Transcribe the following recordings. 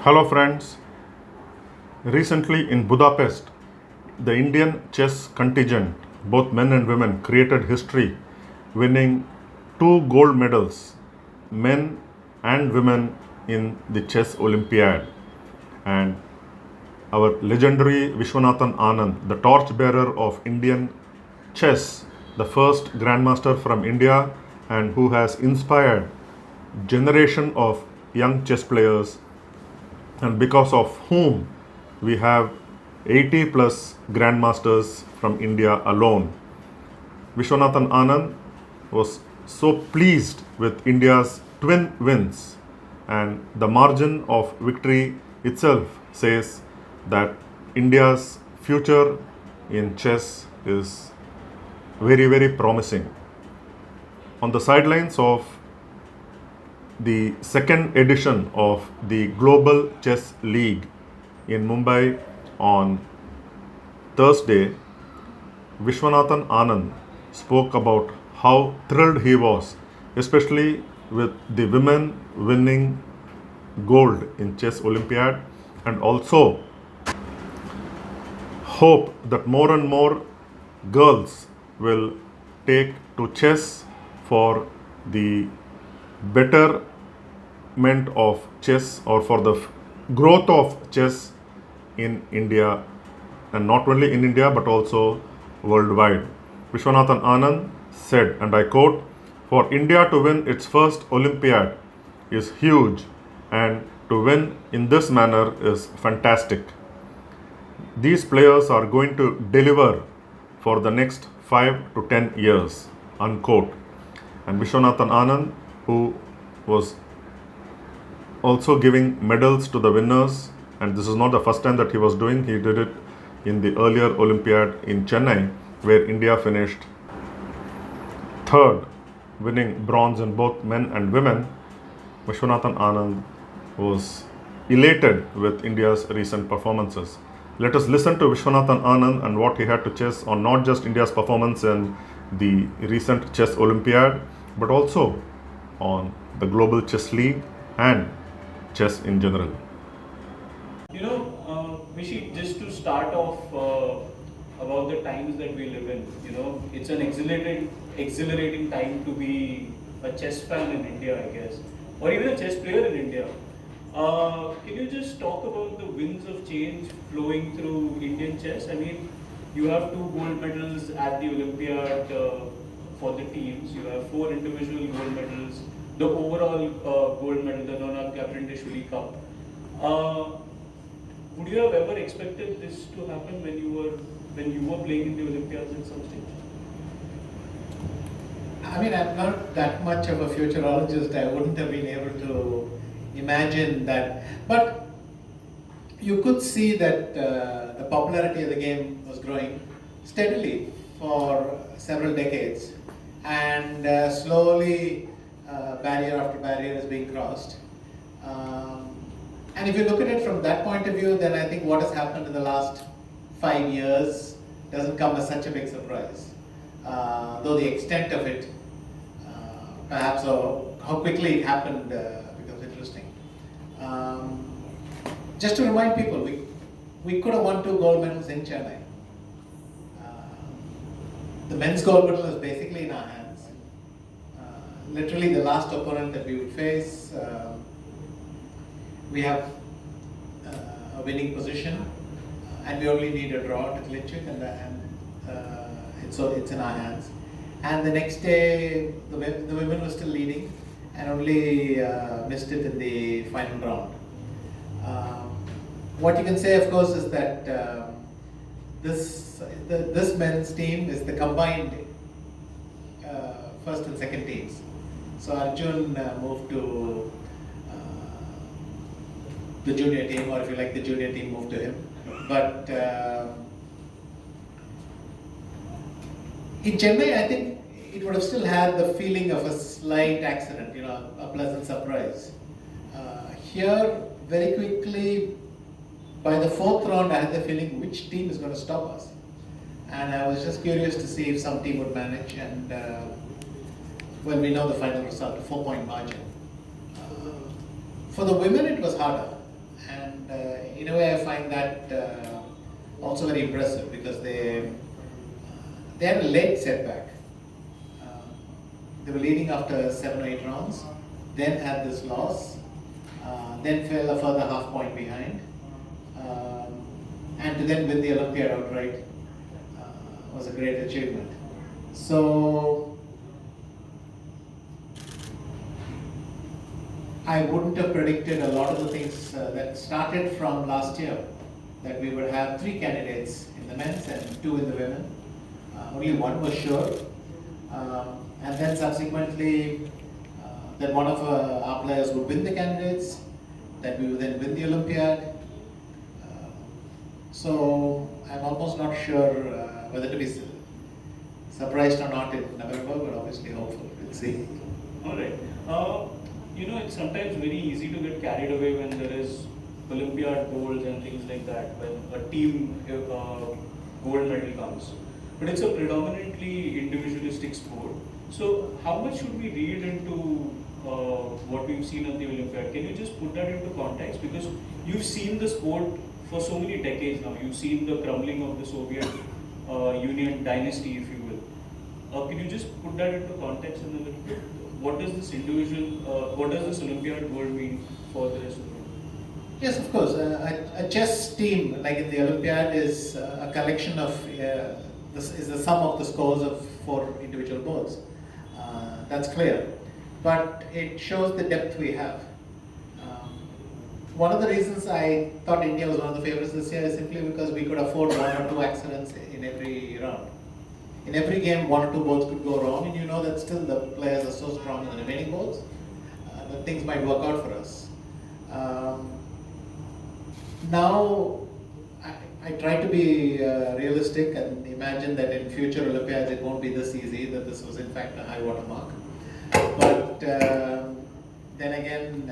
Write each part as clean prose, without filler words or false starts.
Hello friends. Recently in Budapest, the Indian chess contingent, both men and women, created history, winning two gold medals, men and women, in the Chess Olympiad. And our legendary Viswanathan Anand, the torchbearer of Indian chess, the first grandmaster from India and who has inspired generation of young chess players, and because of whom we have 80 plus grandmasters from India alone. Viswanathan Anand was so pleased with India's twin wins, and the margin of victory itself says that India's future in chess is very, very promising. On the sidelines of the second edition of the Global Chess League in Mumbai on Thursday, Viswanathan Anand spoke about how thrilled he was, especially with the women winning gold in Chess Olympiad, and also hope that more and more girls will take to chess for the betterment of chess, or for the growth of chess in India, and not only in India but also worldwide. Viswanathan Anand said, and I quote, "For India to win its first Olympiad is huge, and to win in this manner is fantastic. These players are going to deliver for the next 5 to 10 years." Unquote. And Viswanathan Anand, who was also giving medals to the winners, and this is not the first time that he was doing, he did it in the earlier Olympiad in Chennai, where India finished third, winning bronze in both men and women. Viswanathan Anand was elated with India's recent performances. Let us listen to Viswanathan Anand and what he had to chess on not just India's performance in the recent Chess Olympiad, but also on the Global Chess League and chess in general. Mishi, just to start off about the times that we live in, it's an exhilarating time to be a chess fan in India, I guess, or even a chess player in India. Can you just talk about the winds of change flowing through Indian chess? I mean, you have 2 gold medals at the Olympiad for the teams. You have 4 individual gold medals. The overall gold medal, the Nona Caprindishvili Cup. Would you have ever expected this to happen when you were playing in the Olympiads at some stage? I mean, I'm not that much of a futurologist. I wouldn't have been able to imagine that. But you could see that the popularity of the game was growing steadily for several decades, and slowly barrier after barrier is being crossed. And if you look at it from that point of view, then I think what has happened in the last 5 years doesn't come as such a big surprise. Though the extent of it, perhaps, or how quickly it happened, becomes interesting. Just to remind people, we could have won 2 gold medals in Chennai. The men's gold medal is basically in our hands. Literally the last opponent that we would face, we have a winning position, and we only need a draw to clinch it, and it's in our hands. And the next day, the women were still leading, and only missed it in the final round. What you can say, of course, is that this men's team is the combined first and second teams. So Arjun moved to the junior team, or if you like, the junior team moved to him. But in Chennai, I think it would have still had the feeling of a slight accident, a pleasant surprise. Here, very quickly, by the 4th round, I had the feeling which team is going to stop us. And I was just curious to see if some team would manage, and well, we know the final result, a 4-point margin. For the women, it was harder. And in a way I find that also very impressive because they had a late setback. They were leading after 7 or 8 rounds, then had this loss, then fell a further half point behind, and to then win the Olympiad outright was a great achievement. So I wouldn't have predicted a lot of the things that started from last year, that we would have 3 candidates in the men's and 2 in the women. Only one was sure. And then subsequently, that one of our players would win the candidates, that we would then win the Olympiad. So I'm almost not sure whether to be surprised or not in November, but obviously hopeful. We'll see. All right. It's sometimes very easy to get carried away when there is Olympiad goals and things like that, when a team gold medal comes. But it's a predominantly individualistic sport. So how much should we read into what we've seen at the Olympiad? Can you just put that into context? Because you've seen the sport for so many decades now. You've seen the crumbling of the Soviet Union dynasty, if you will. Can you just put that into context in a little bit? What does this Olympiad gold mean for the rest of the world? Yes, of course. A chess team, like in the Olympiad, is a collection of, this is the sum of the scores of 4 individual boards. That's clear. But it shows the depth we have. One of the reasons I thought India was one of the favorites this year is simply because we could afford 1 or 2 accidents in every round. In every game, 1 or 2 boards could go wrong, and you know that still the players are so strong in the remaining boards that things might work out for us. Now, I try to be realistic and imagine that in future Olympiads it won't be this easy, that this was in fact a high water mark. But then again,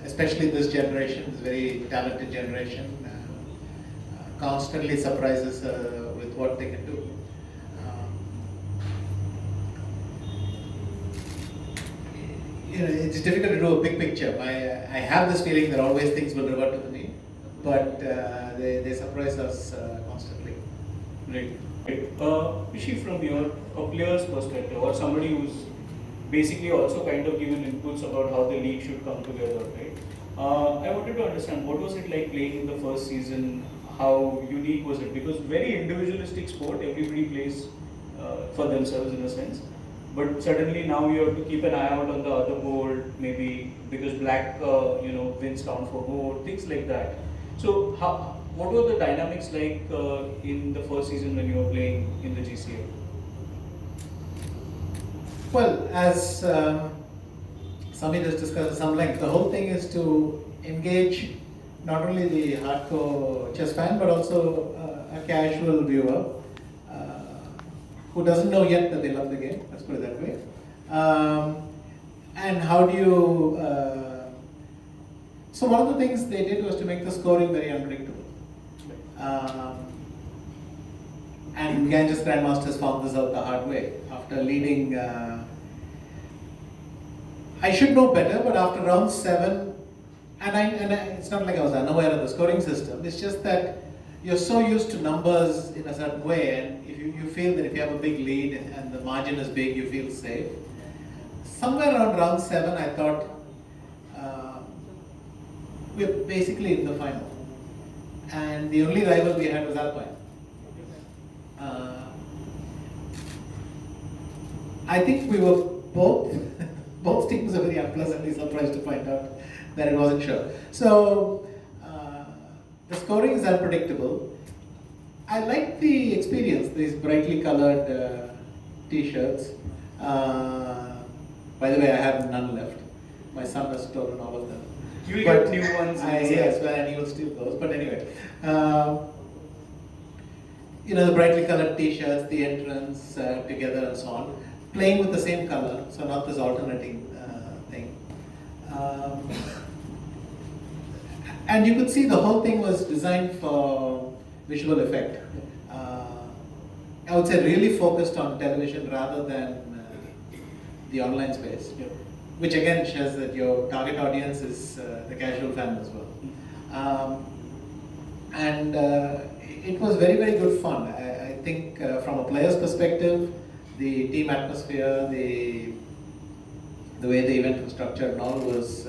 especially this generation, this very talented generation, constantly surprises with what they can do. It's difficult to do a big picture. I have this feeling that always things will revert to the mean, but they surprise us constantly. Right. Pishi, from a player's perspective, or somebody who's basically also kind of given inputs about how the league should come together, right? I wanted to understand, what was it like playing in the first season? How unique was it? Because very individualistic sport, everybody plays for themselves in a sense. But suddenly now you have to keep an eye out on the other board, maybe because black, wins count for more, things like that. So what were the dynamics like in the first season when you were playing in the GCA? Well, as Samir has discussed at some length, the whole thing is to engage not only the hardcore chess fan, but also a casual viewer who doesn't know yet that they love the game, let's put it that way. And how do you... so one of the things they did was to make the scoring very unpredictable. And Ganges Grandmasters found this out the hard way. After leading... I should know better, but after round 7, and it's not like I was unaware of the scoring system, it's just that you're so used to numbers in a certain way, and if you feel that if you have a big lead and the margin is big, you feel safe. Somewhere around round 7, I thought we're basically in the final, and the only rival we had was Alpine. I think we were both teams are very unpleasantly surprised to find out that it wasn't sure. So the scoring is unpredictable. I like the experience, these brightly colored t-shirts. By the way, I have none left. My son has stolen all of them. You will get new ones. Yes, well, and he will steal those. But anyway, the brightly colored t-shirts, the entrance together and so on. Playing with the same color, so not this alternating thing. And you could see the whole thing was designed for visual effect. I would say really focused on television rather than the online space, which again shows that your target audience is the casual fan as well. Um, and it was very, very good fun. I think from a player's perspective, the team atmosphere, the way the event was structured and all was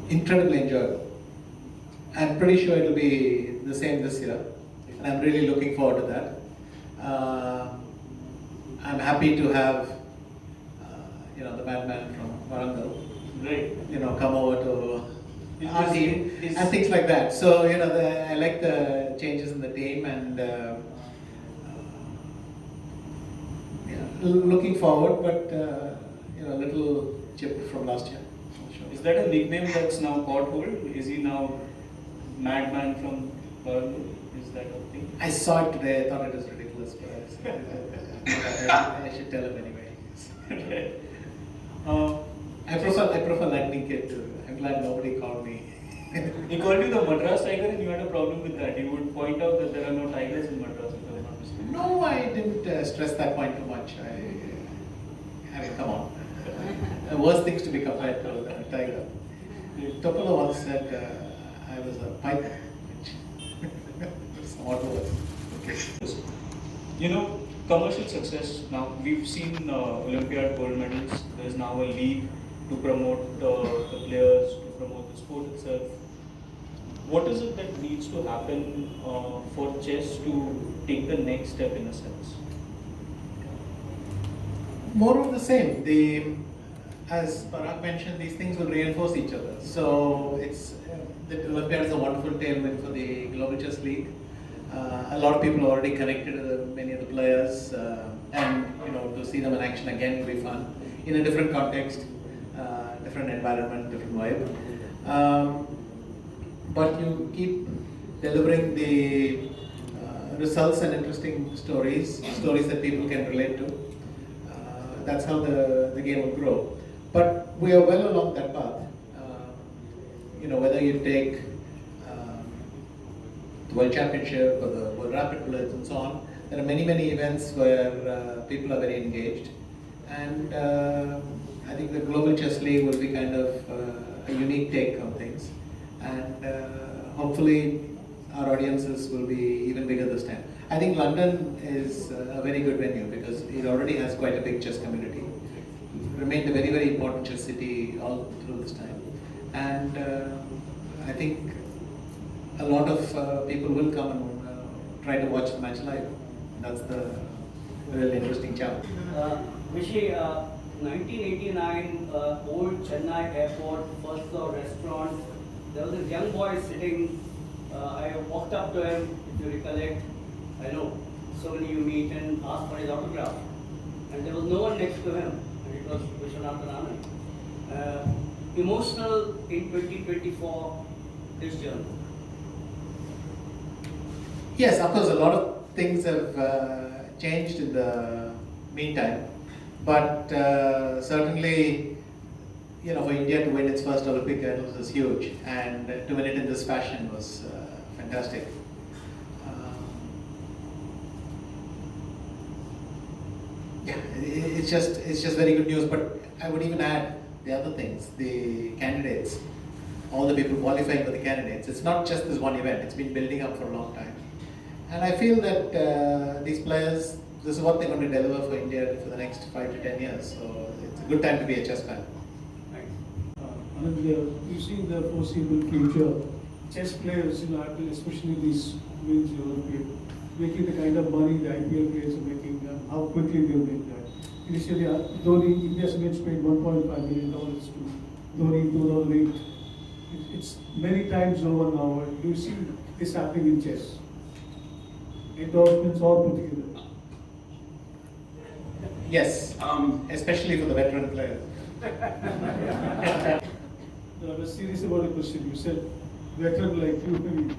incredibly enjoyable. I'm pretty sure it'll be the same this year, and I'm really looking forward to that. I'm happy to have the madman from Warangal, Right. come over to our Is- team is- and things like that. So I like the changes in the team, and looking forward, but a little chip from last year. Is that a nickname that's now caught hold? Is he now Madman from Warangal? Is that a thing? I saw it today. I thought it was ridiculous, but I should tell him anyway. Uh, I prefer Lightning Kid too. I'm glad nobody called me. He called you the Madras Tiger and you had a problem with that. He would point out that there are no tigers in Madras, if I'm not mistaken. No, I didn't stress that point too much. I mean, come on. Worse things to be compared to a tiger. Topola once said I was a python, which somewhat worse. Okay. Commercial success. Now we've seen Olympiad gold medals. There's now a league to promote the players, to promote the sport itself. What is it that needs to happen for chess to take the next step in a sense? More of the same. As Parag mentioned, these things will reinforce each other. So the Olympiad is a wonderful tailwind for the Global Chess League. A lot of people are already connected to many of the players, and to see them in action again will be fun in a different context, different environment, different vibe. But you keep delivering the results and interesting stories that people can relate to. That's how the game will grow. But we are well along that path. Whether you take the World Championship or the World Rapid Blitz and so on, there are many, many events where people are very engaged. And I think the Global Chess League will be kind of a unique take on things. And hopefully our audiences will be even bigger this time. I think London is a very good venue because it already has quite a big chess community. It remained a very, very important chess city all through this time. And I think a lot of people will come and try to watch the match live. That's the really interesting challenge. Vishy, 1989, old Chennai airport, first floor restaurant. There was a young boy sitting. I walked up to him, if you recollect. I know, so many you meet and ask for his autograph. And there was no one next to him, and it was Viswanathan Anand. Emotional in 2024, this journey. Yes, of course, a lot of things have changed in the meantime, but certainly, for India to win its first Olympic medal was huge, and to win it in this fashion was fantastic. Yeah, it's just very good news. But I would even add the other things, the candidates, all the people qualifying for the candidates. It's not just this one event; it's been building up for a long time. And I feel that these players, this is what they're going to deliver for India for the next 5 to 10 years. So it's a good time to be a chess fan. Anand, you see the foreseeable future, chess players, especially these wins in Olympiad, making the kind of money the IPL players are making, how quickly they'll make that. Initially, Dhoni, India's image paid $1.5 million to Dhoni in 2008. It's many times over now. Do you see this happening in chess? Endorsements all put together. Yes, especially for the veteran players. I was serious about the question. You said veteran like you, maybe.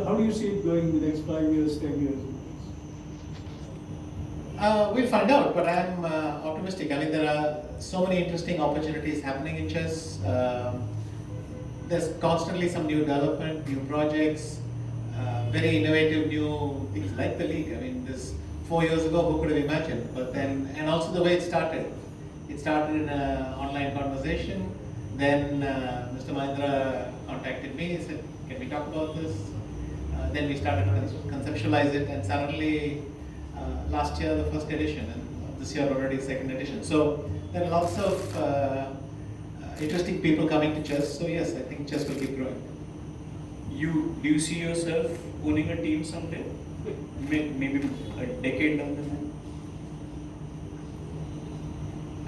How do you see it going in the next 5 years, 10 years? We'll find out, but I'm optimistic. I mean, there are so many interesting opportunities happening in chess. There's constantly some new development, new projects, very innovative new things like the league. I mean, this 4 years ago, who could have imagined? But then, and also the way it started. It started in an online conversation. Then Mr. Mahindra contacted me. He said, "Can we talk about this?" Then we started to conceptualize it, and suddenly last year the first edition, and this year already second edition. So there are lots of interesting people coming to chess. So yes, I think chess will keep growing. Do you see yourself owning a team someday? Maybe a decade down the line?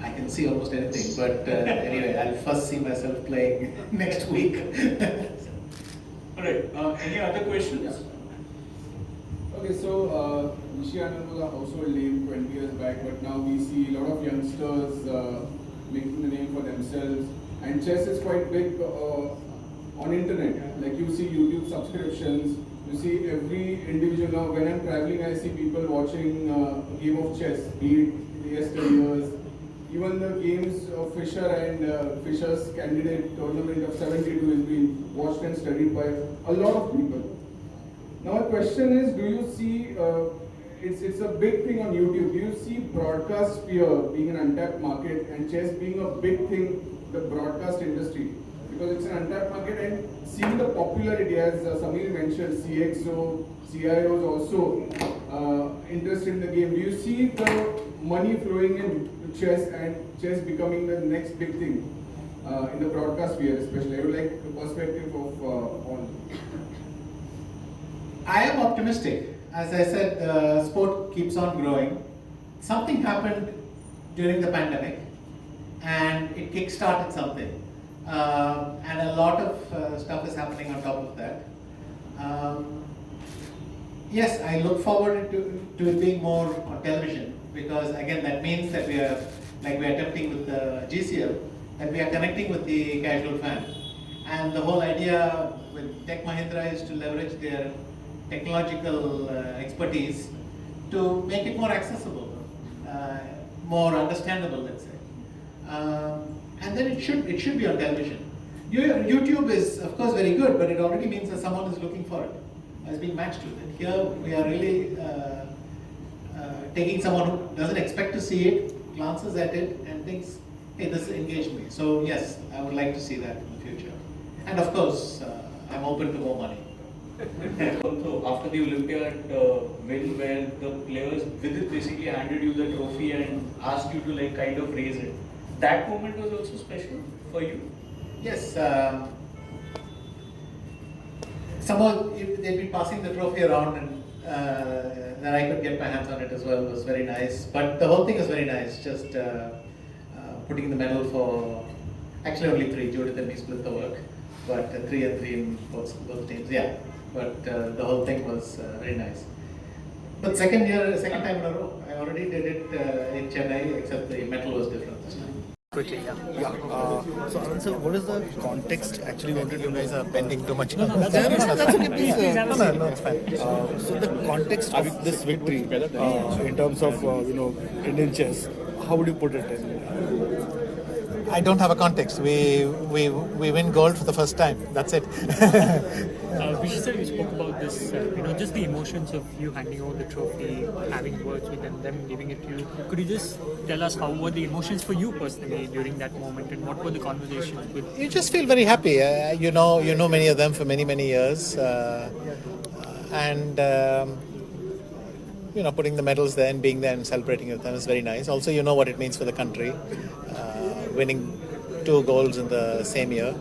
I can see almost anything, but anyway, I'll first see myself playing next week. Alright, any other questions? Okay, so Viswanathan was a household name 20 years back, but now we see a lot of youngsters making the name for themselves. And chess is quite big on internet. Like you see YouTube subscriptions, you see every individual now. When I'm traveling, I see people watching a game of chess, be it the yesteryears. Even the games of Fischer and Fischer's candidate tournament of 72 is being watched and studied by a lot of people. Now the question is, do you see, it's a big thing on YouTube, do you see broadcast sphere being an untapped market and chess being a big thing, the broadcast industry? Because it's an untapped market, and seeing the popularity, as Samir mentioned, CXO, CIOs also interested in the game. Do you see the money flowing in chess and chess becoming the next big thing in the broadcast sphere especially? I would like the perspective of all. I am optimistic. As I said, the sport keeps on growing. Something happened during the pandemic and it kick-started something. And a lot of stuff is happening on top of that. Yes, I look forward to it being more on television, because again that means that we are, like we are attempting with the GCL, that we are connecting with the casual fan. And the whole idea with Tech Mahindra is to leverage their technological expertise to make it more accessible, more understandable, let's say. And then it should be on television. YouTube is of course very good, but it already means that someone is looking for it, is being matched with it. Here we are really taking someone who doesn't expect to see it, glances at it and thinks, hey, this engaged me. So yes, I would like to see that in the future. And of course, I'm open to more money. Also, after the Olympiad win, where the players with it basically handed you the trophy and asked you to like kind of raise it, that moment was also special for you? Yes. Somehow they'd been passing the trophy around, and then I could get my hands on it as well. It was very nice. But the whole thing was very nice. Just putting the medal for actually only 3. Judith and me split the work, but 3 and 3 in both teams. Yeah. But the whole thing was very nice. But second time in a row. I already did it in Chennai, except the medal was different this time. Quickly, yeah. So, Anand sir, what is the context? Actually, wanted you guys are bending too much. No, that's okay. Please, no, it's fine. So, the context of this victory, in terms of Indian chess, how would you put it in? I don't have a context. We win gold for the first time. That's it. Vishy sir, you spoke about this, just the emotions of you handing over the trophy, having words with them giving it to you. Could you just tell us how were the emotions for you personally during that moment, and what were the conversations with? You just feel very happy. You know many of them for many years, and putting the medals there and being there and celebrating with them is very nice. Also, you know what it means for the country, winning 2 golds in the same year.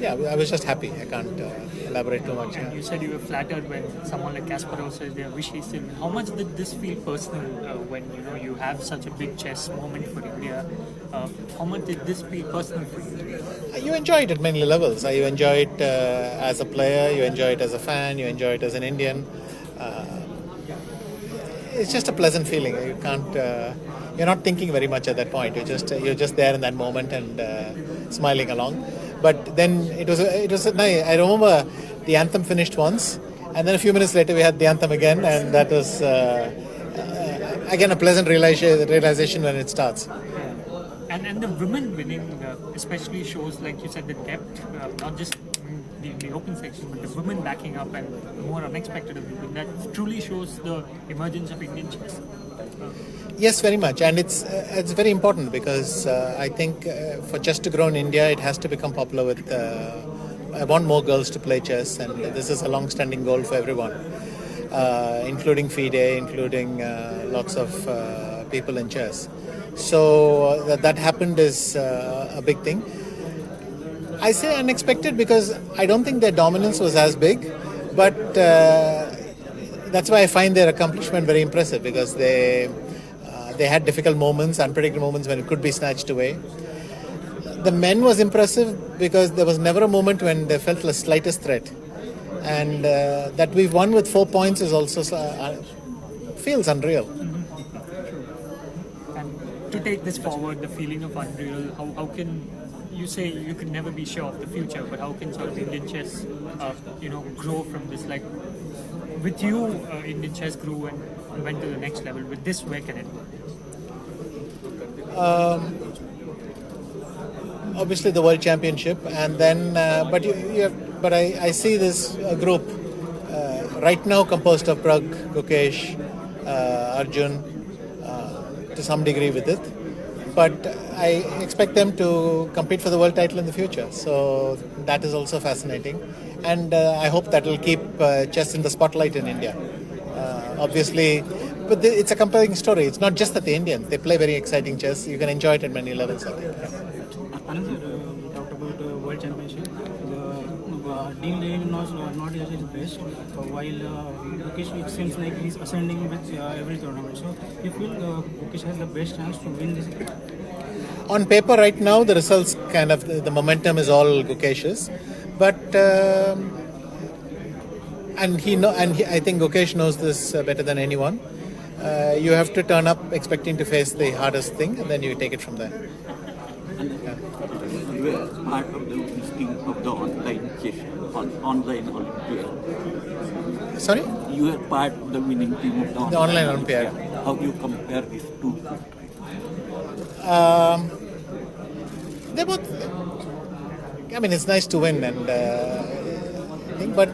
I was just happy. I can't elaborate too much. And you said you were flattered when someone like Kasparov said they wish he still. How much did this feel personal when you have such a big chess moment for India? How much did this feel personal for you? You enjoy it at many levels. You enjoy it as a player. You enjoy it as a fan. You enjoy it as an Indian. It's just a pleasant feeling. You can't. You're not thinking very much at that point. You're just there in that moment and smiling along. But then it was nice. I remember the anthem finished once, and then a few minutes later we had the anthem again, and that was again a pleasant realization when it starts. And the women winning especially shows, like you said, the depth, not just the open section, but the women backing up and more unexpected of women. That truly shows the emergence of Indian chess. Yes, very much, and it's very important because I think for chess to grow in India, it has to become popular. With I want more girls to play chess, and this is a long-standing goal for everyone, including FIDE, including lots of people in chess. So that happened is a big thing. I say unexpected because I don't think their dominance was as big, but that's why I find their accomplishment very impressive because they had difficult moments, unpredictable moments when it could be snatched away. The men was impressive because there was never a moment when they felt the slightest threat, and that we've won with 4 points is also feels unreal. And to take this forward, the feeling of unreal, how can you say you can never be sure of the future, but how can sort of Indian chess, grow from this? Like with you, Indian chess grew and went to the next level. With this, where can it go? Obviously, the World Championship, and then, but I see this group right now composed of Prag, Gukesh, Arjun, to some degree with it. But I expect them to compete for the world title in the future. So that is also fascinating. And I hope that will keep chess in the spotlight in India. Obviously, but it's a compelling story. It's not just that the Indians, they play very exciting chess. You can enjoy it at many levels, I think. Anand, we talked about World Championship. Dean Lane was not at his best, while Gukesh, it seems like he's ascending with every tournament. So you feel Gukesh has the best chance to win this? On paper right now, the results kind of, the momentum is all Gukesh's. But, I think Gukesh knows this better than anyone. You have to turn up expecting to face the hardest thing, and then you take it from there. You were part of the listing of the online Olympiad. Sorry? You were part of the winning team of The online Olympiad. How do you compare these two? They both. I mean, it's nice to win, and but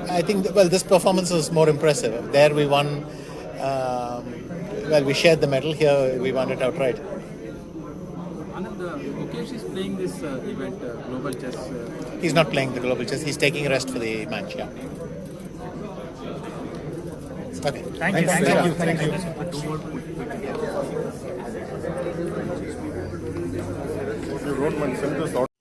I think this performance was more impressive. There we won. We shared the medal. Here we won it outright. Anand, Gukesh is playing this event, Global Chess. He's not playing the global chess. He's taking a rest for the match. Yeah. Okay. Thank you. Thank you. If you don't mind, send this out.